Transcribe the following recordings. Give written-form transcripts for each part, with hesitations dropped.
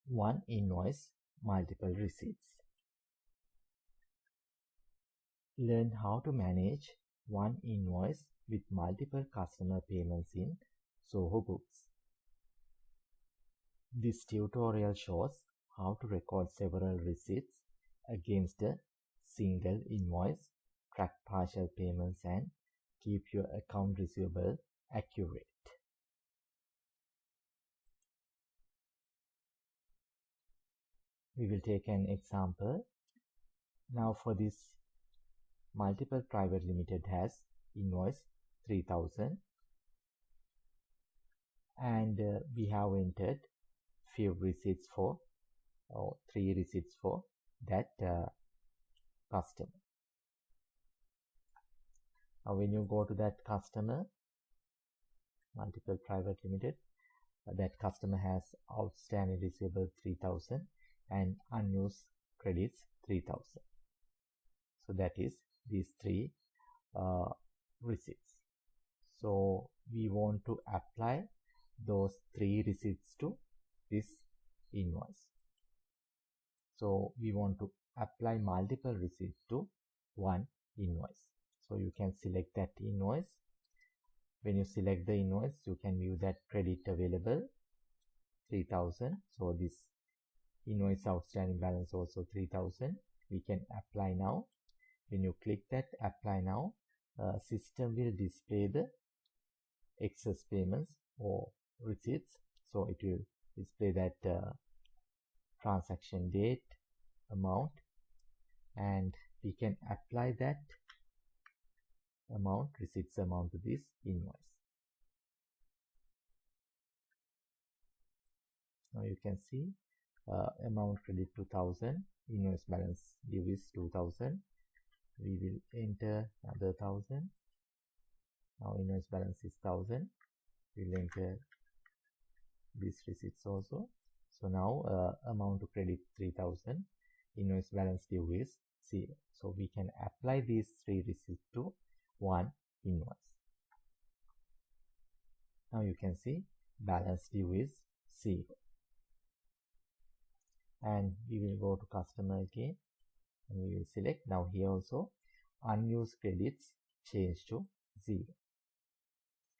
one invoice, multiple receipts. Learn how to manage one invoice with multiple customer payments in Zoho Books. This tutorial shows how to record several receipts against a single invoice, track partial payments, and keep your account receivable accurate. We will take an example. Now for this, Multiple Private Limited has invoice 3000 and we have entered few receipts for or 3 receipts for that customer. Now when you go to that customer, Multiple Private Limited, that customer has outstanding receivable 3000 and unused credits 3000. So that is these 3 receipts. So we want to apply those 3 receipts to this invoice. So we want to apply multiple receipts to one invoice. So you can select that invoice. When you select the invoice, you can view that credit available 3000. So this invoice outstanding balance also 3000. We can apply now. When you click that apply now, system will display the excess payments or receipts. So it will display that transaction date, amount, and we can apply that amount, receipts amount, to this invoice. Now you can see amount credit 2000, invoice balance due is 2000. We will enter another 1000. Now invoice balance is 1000. We will enter these receipts also. So now amount to credit 3000, invoice balance due is 0. So we can apply these 3 receipts to one invoice. Now you can see balance due is 0. And we will go to customer again and we will select. Now here also unused credits change to 0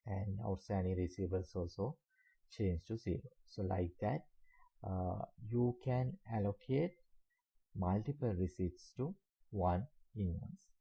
and outstanding receivables also change to 0. So like that you can allocate multiple receipts to one invoice.